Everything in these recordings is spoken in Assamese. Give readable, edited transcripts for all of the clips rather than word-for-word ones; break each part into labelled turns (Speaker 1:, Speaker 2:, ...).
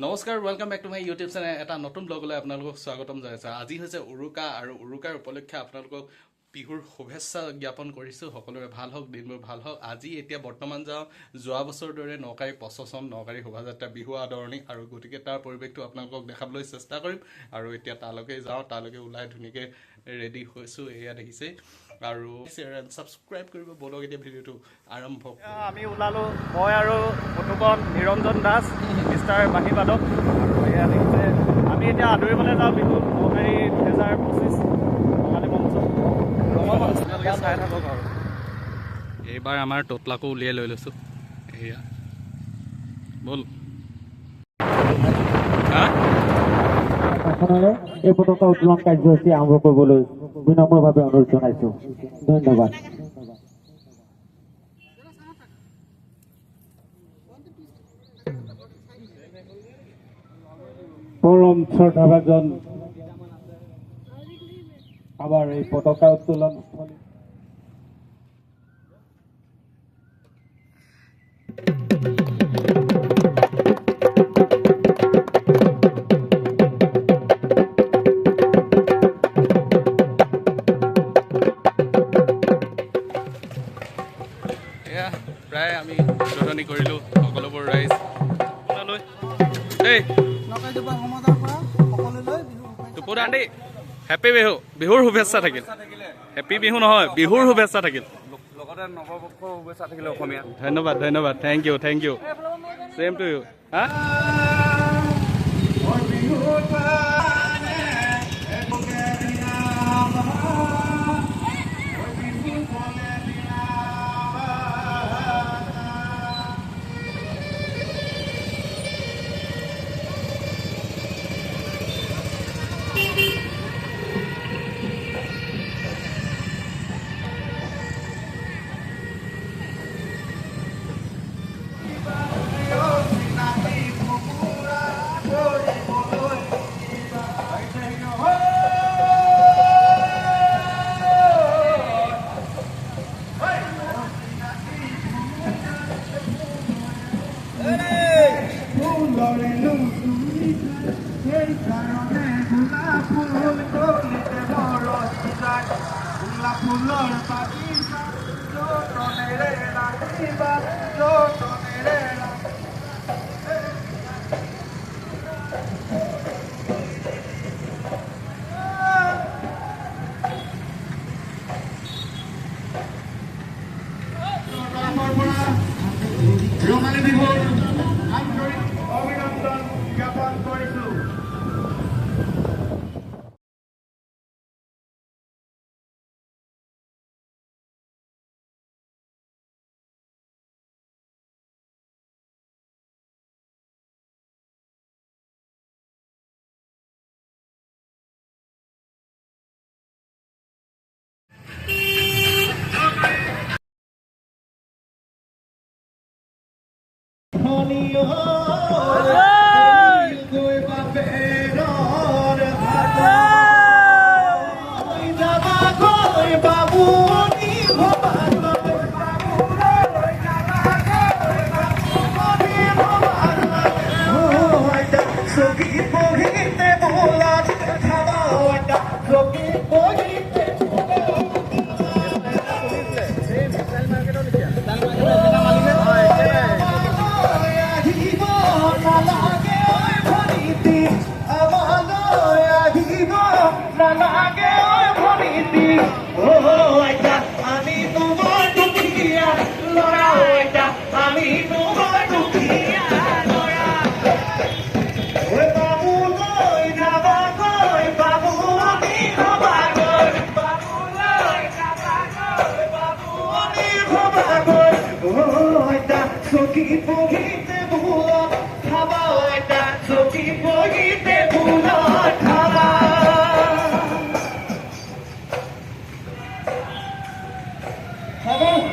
Speaker 1: নমস্কাৰ welcome back to my YouTube channel এটা নতুন ব্লগলৈ আপোনালোকক স্বাগতম জনাইছো। আজি হৈছে উৰুকা আৰু উৰুকাৰ উপলক্ষে আপোনালোকক বিহুৰ শুভেচ্ছা জ্ঞাপন কৰিছো। সকলোৰে ভাল হওক, দিনবোৰ ভাল হওক। আজি এতিয়া বৰ্তমান যোৱা বছৰ দৰে নকাৰী প্ৰচেছন, নকাৰী শোভাযাত্ৰা, বিহু আদৰণি আৰু গতিকে তাৰ পৰিৱেশটো আপোনালোকক দেখাবলৈ চেষ্টা কৰিম। আৰু এতিয়া তালৈকে যাওঁ, তালৈকে ওলাই ধুনীয়াকৈ ৰেডি হৈছোঁ, এয়া দেখিছে। আৰু ছাবস্ক্ৰাইব কৰিব, বলক এতিয়া ভিডিঅ'টো আৰম্ভ।
Speaker 2: আমি ওলালোঁ, মই আৰু ফটোকন নিৰঞ্জন দাস, মিষ্টাৰ বাঁহী বাদক। আৰু এয়া দেখিছে আমি এতিয়া আদৰিবলৈ যাওঁ বিহু নকাৰী 2025 ৰঙালী মঞ্চ চাই থাকক। আৰু
Speaker 1: এইবাৰ আমাৰ টোটলাকো উলিয়াই লৈ লৈছোঁ। এয়া বল
Speaker 3: এই পতাকা উত্তোলন কাৰ্যসূচী আৰম্ভ কৰিবলৈ বিনম্ৰভাৱে অনুৰোধ জনাইছোঁ। ধন্যবাদ। পৰম শ্ৰদ্ধাভাজন আমাৰ এই পতাকা উত্তোলন
Speaker 1: প্ৰায় আমি উদ্বোধনী কৰিলোঁ সকলোবোৰ ৰাইজ লৈ দেই টুপুৰা আন্টি হেপী বিহু, বিহুৰ শুভেচ্ছা থাকিল। হেপী বিহু নহয়, বিহুৰ শুভেচ্ছা থাকিল।
Speaker 2: লগতে নৱবৰ্ষৰ শুভেচ্ছা থাকিলে অসমীয়া।
Speaker 1: ধন্যবাদ ধন্যবাদ, thank you same to you. হা
Speaker 4: ৰঙালী বিহুৰ আন্তৰিক অভিনন্দন জ্ঞাপন কৰিছোঁ।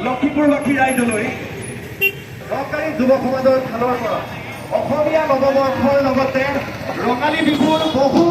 Speaker 4: লক্ষীপুৰবাসী ৰাইজলৈ নকাৰী যুৱ সমাজৰ ফালৰ পৰা অসমীয়া নৱবৰ্ষৰ লগতে ৰঙালী বিহুৰ বহু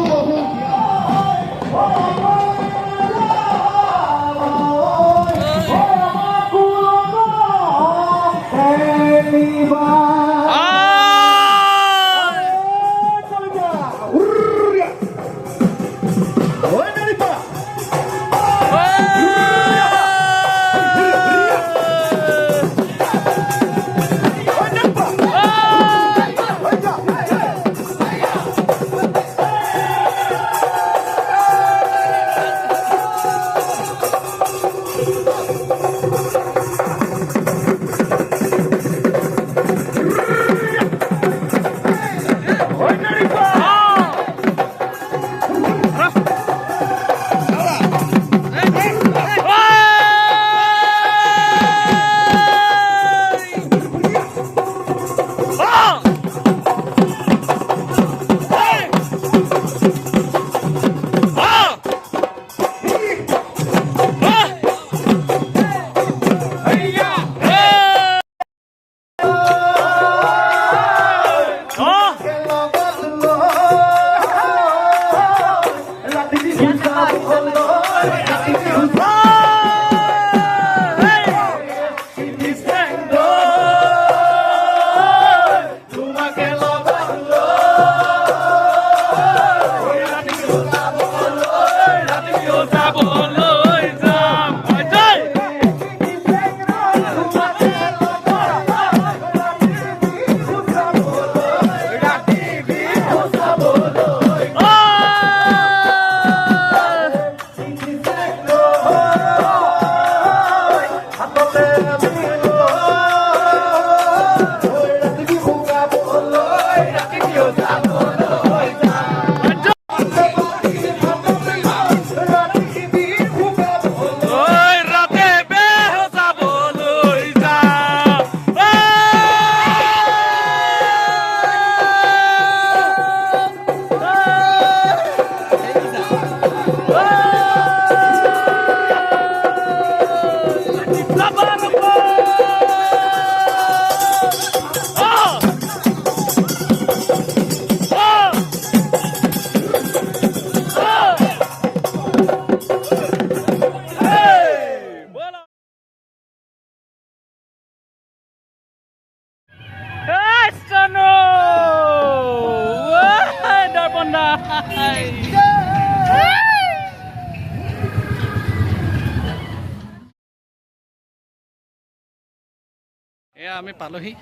Speaker 1: আমি পালোহি।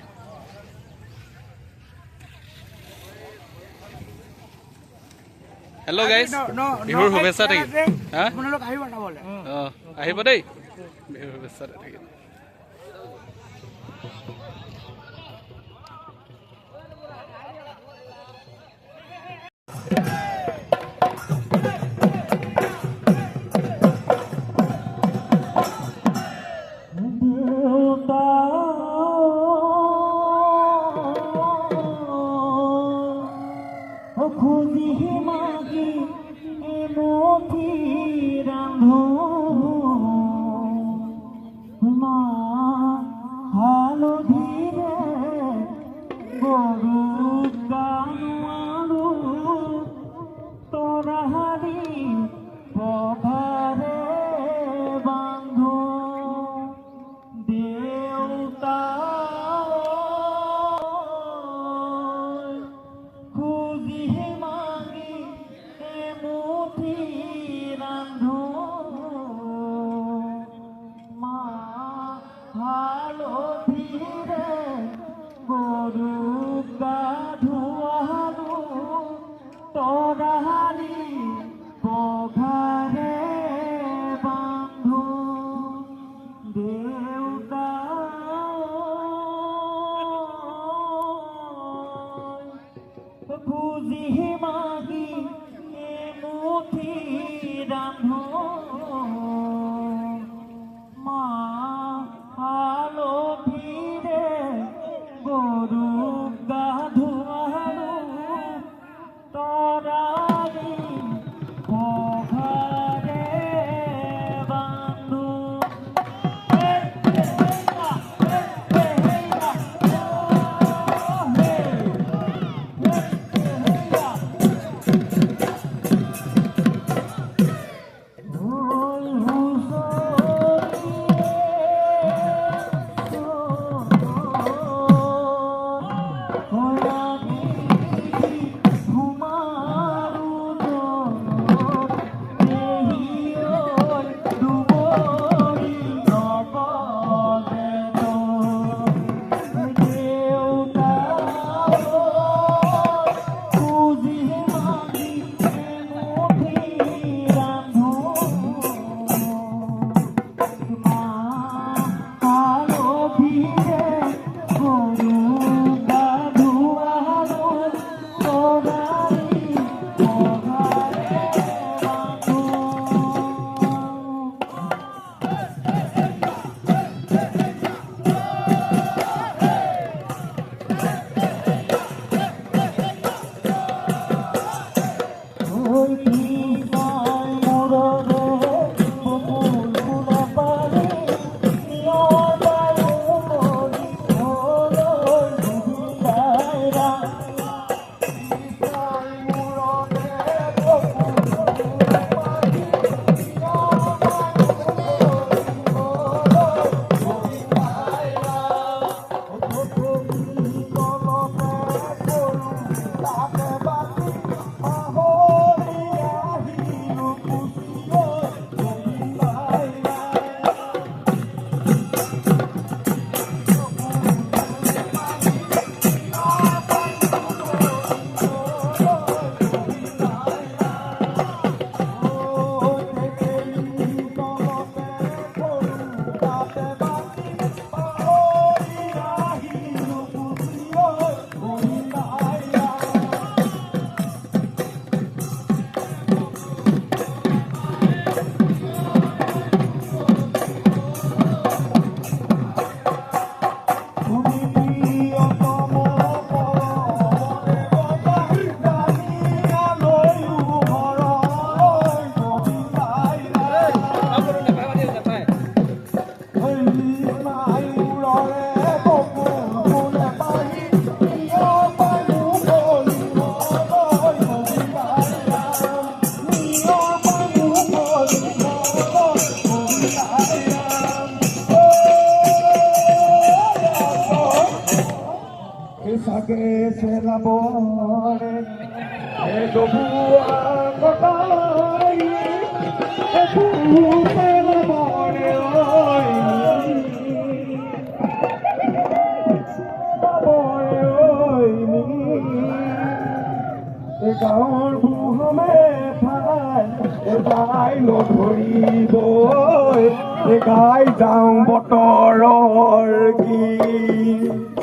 Speaker 1: হেল্ল' গাইজ, বিহুৰ শুভেচ্ছা থাকিল। হা অঁ আহিব দেই, বিহুৰ শুভেচ্ছা থাকিল।
Speaker 3: খুজি মাগি এমতি ৰান্ধো মা হালধিৰে গৰু গানো তৰাহাৰি পঘাৰে বান্ধো দেউতা খুজি মাগি এমুঠি ৰান্ধো মা হালধিৰে গৰুক গা ধুৱালো তৰাহাৰি পঘাৰে বান্ধো দেউতা খুজি মাগি এমুঠি ৰান্ধো মা হালধিৰে গৰুক গা ধুৱালো তৰালি পঘাৰে বান্ধো
Speaker 4: que se elabore do bua cotai e tu se elabore গাঁৱৰ বুঢ়মে ঠাই নধৰিব গাই যাওঁ বতৰৰ গীত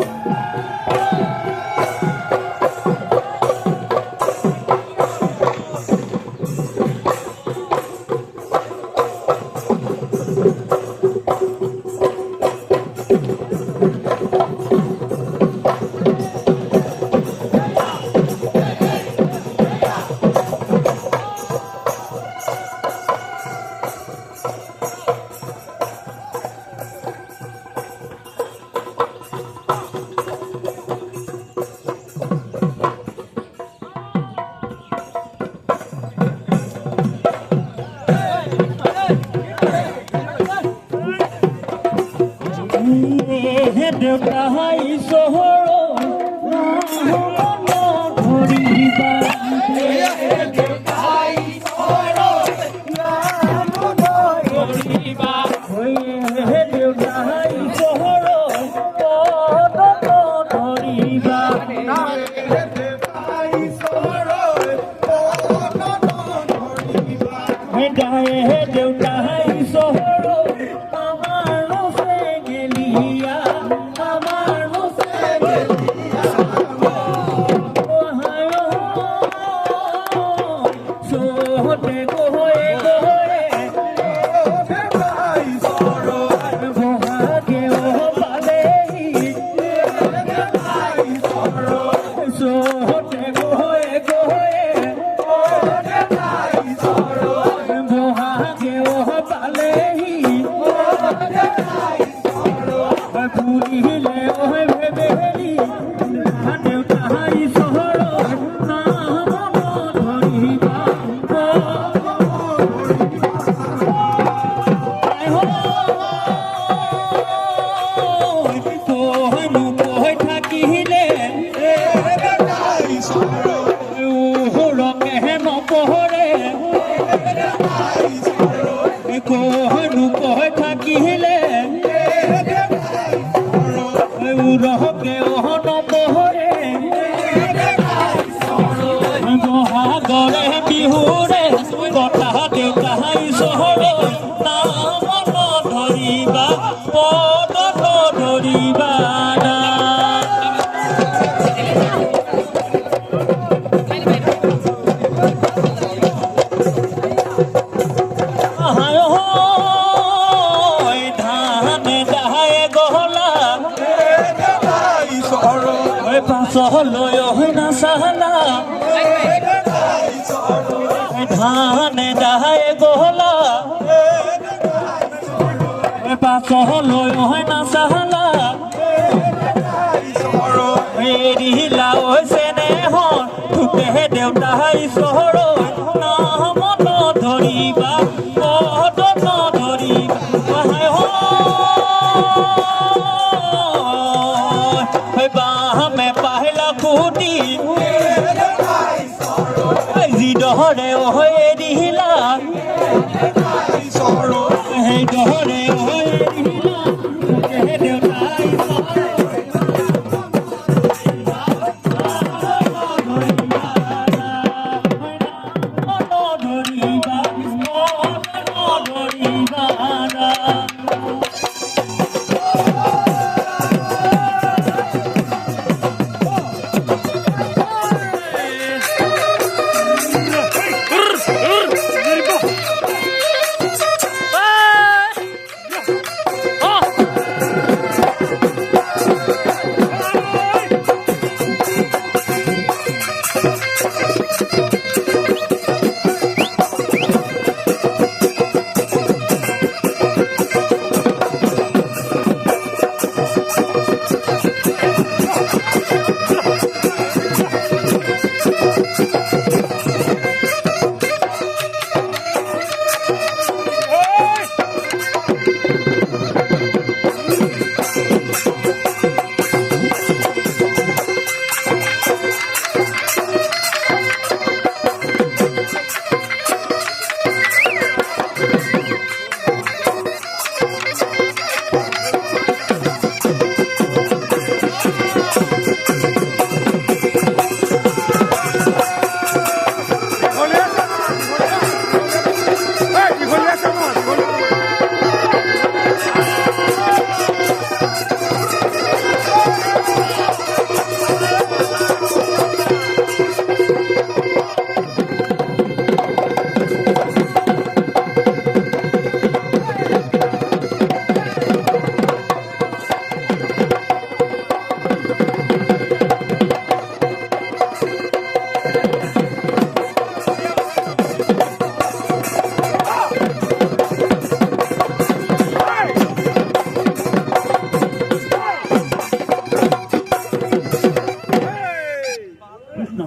Speaker 3: কৃষ্ণ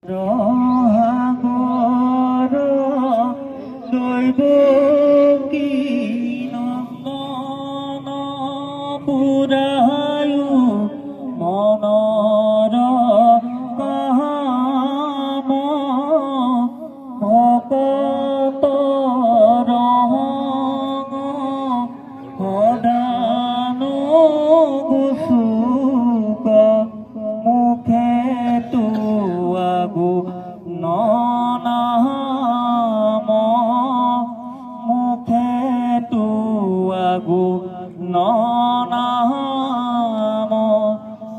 Speaker 3: ৰহাগৰ দৈৱ কি নন্দন পুৰায়ো মনৰ কাম ভকত ৰহং সদানো গুচুক মুখে তুয়াগু ননাম মুখে তুয়াগু ননাম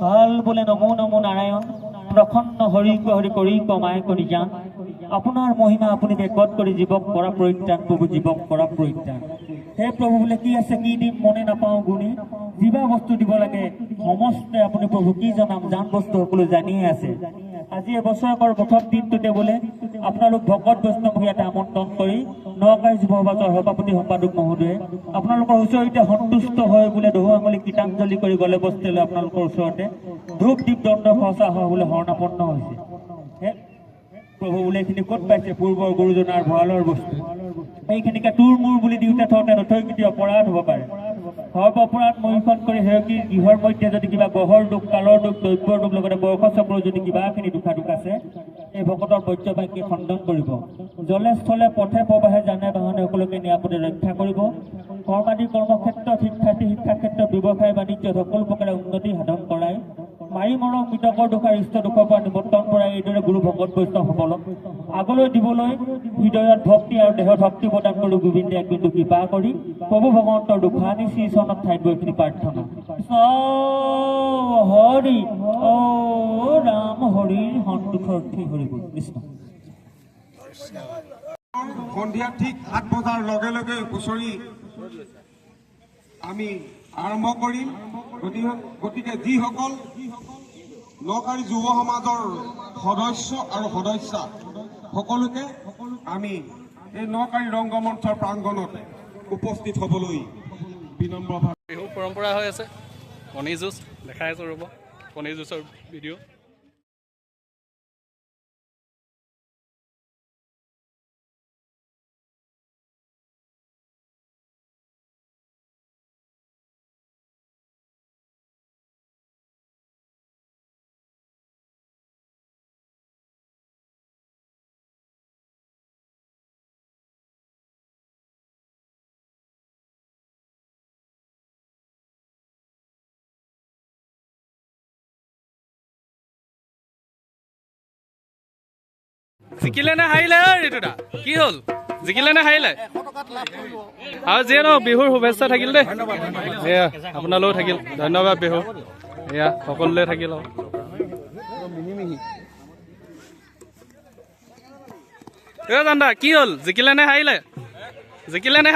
Speaker 3: ভাল বোলে নমো নমো নাৰায়ণ প্ৰসন্ন হৰি হৰি কৰি কমাই কৰি যান আপোনাৰ মহিমা আপুনি বেগত কৰি জীৱক কৰা পৰিত্ৰাণ প্ৰভু জীৱক কৰা পৰিত্ৰাণ হে প্ৰভু বোলে কি আছে কি দিম মনে নাপাওঁ গুণী যিবা বস্তু দিব লাগে সমস্ত আপুনি প্ৰভু কি জনাম জান বস্তু সকলো জানিয়ে আছে আজি এবছৰৰ প্ৰথম দিনটোতে বোলে আপোনালোক ভকত বৈষ্ণৱ ইয়াতে আমন্ত্ৰণ কৰি নগাঁও যুৱ সমাজৰ সভাপতি সম্পাদক মহোদয়ে আপোনালোকৰ ওচৰতে সন্তুষ্ট হৈ বোলে দহু আঙুলি গীতাঞ্জলি কৰি গলে বস্তুলৈ আপোনালোকৰ ওচৰতে ধূপ দীপ দণ্ড সঁচা হয় বোলে শৰণাপন্ন হৈছে প্ৰভু বোলে এইখিনি ক'ত পাইছে পূৰ্বৰ গুৰুজনাৰ ভঁৰালৰ বস্তু এইখিনিকে তোৰ মোৰ বুলি দিওঁতে থওঁতে নথৈ কেতিয়া অপৰাধ হ'ব পাৰে সৰ্ব অপৰাধ মহিষণ কৰি সেয়কী গৃহৰ মধ্যে যদি কিবা গহৰ দুখ কালৰ দুখ দ্ৰব্যৰ দুখ লগতে বৰ্ষ চক্ৰৰ যদি কিবাখিনি দুখ আছে এই ভকতৰ বৈদ্যবাক্যে খণ্ডন কৰিব জলে স্থলে পথে প্ৰবাহে জানে বাহনে সকলোকে নিৰাপদে ৰক্ষা কৰিব কৰ্মাদি কৰ্মক্ষেত্ৰত শিক্ষাৰ্থী শিক্ষা ক্ষেত্ৰত ব্যৱসায় বাণিজ্য সকলো প্ৰকাৰে উন্নতি সাধন কৰাই মাৰি মৰম মৃতকৰ দুখ আৰু ইষ্ট দুখৰ পৰা নিবৰ্তন কৰাই এইদৰে গুৰু ভকত বৈষ্ণৱসকলক আগলৈ দিবলৈ হৃদয়ত ভক্তি আৰু দেহত শক্তি প্ৰদান কৰি গোবিন্দে এক বিন্দু কৃপা কৰি প্ৰভু ভগৱন্তৰ দুখানি শ্ৰীচৰণত ঠাইত গৈ এইখিনি প্ৰাৰ্থনা হৰি অ ৰাম হৰিৰ সন্তুখৰ হৰি কৃষ্ণ
Speaker 5: সন্ধিয়া ঠিক ৭ বজাৰ লগে লগে হুঁচৰি আমি আৰম্ভ কৰিম গতিকে যিসকল নকাৰী যুৱ সমাজৰ সদস্য আৰু সদস্যা সকলোকে আমি এই নকাৰী ৰংগমঞ্চৰ প্ৰাংগণত উপস্থিত হ'বলৈ বিনম্ৰ
Speaker 1: বিহু পৰম্পৰা হৈ আছে কণী যুঁজ দেখাই আছোঁ ৰ'ব কণী যুঁজৰ ভিডিঅ' জিকিলে নে হাৰিলে ঋতুদা কি হ'ল জিকিলে নে হাৰিলে আৰু যিয়ে নহওক বিহুৰ শুভেচ্ছা থাকিল দেই এয়া আপোনালৈও থাকিল ধন্যবাদ বিহু এয়া সকলোলৈ থাকিল জানদা কি হ'ল জিকিলে নে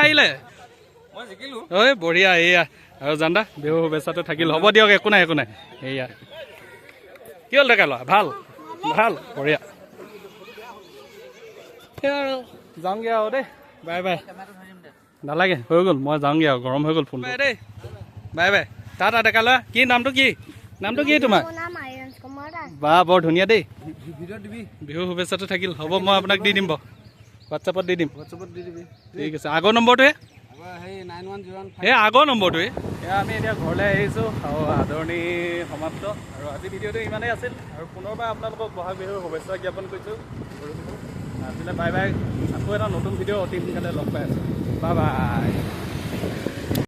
Speaker 1: হাৰিলে ঐ বঢ়িয়া এয়া আৰু জানদা বিহু শুভেচ্ছাটো থাকিল হ'ব দিয়ক একো নাই এয়া কি হ'ল ডেকা ল'ৰা ভাল বঢ়িয়া যাওঁগে আৰু দেই বাই বাই নালাগে হৈ গ'ল মই যাওঁগে আৰু গৰম হৈ গ'ল ফোন দেই বাই বাই টা ডেকা ল'ৰা কি নামটো কি তোমাৰ বা বৰ ধুনীয়া দেই বিহু শুভেচ্ছাটো থাকিল হ'ব মই আপোনাক দি দিম বাৰু হোৱাটছএপত দি দিম ঠিক আছে আগৰ নম্বৰটোৱে এই আগৰ নম্বৰটোৱে এয়া আমি এতিয়া ঘৰলৈ আহিছোঁ আৰু আদৰণি সমাপ্ত আৰু আজি ভিডিঅ'টো ইমানেই আছিল আৰু পুনৰবাৰ আপোনালোকক বহাগ বিহুৰ শুভেচ্ছা জ্ঞাপন কৰিছোঁ আজিলৈ বাই বাই আকৌ এটা নতুন ভিডিঅ' অতি সোনকালে লগ পাই আছোঁ বাই বাই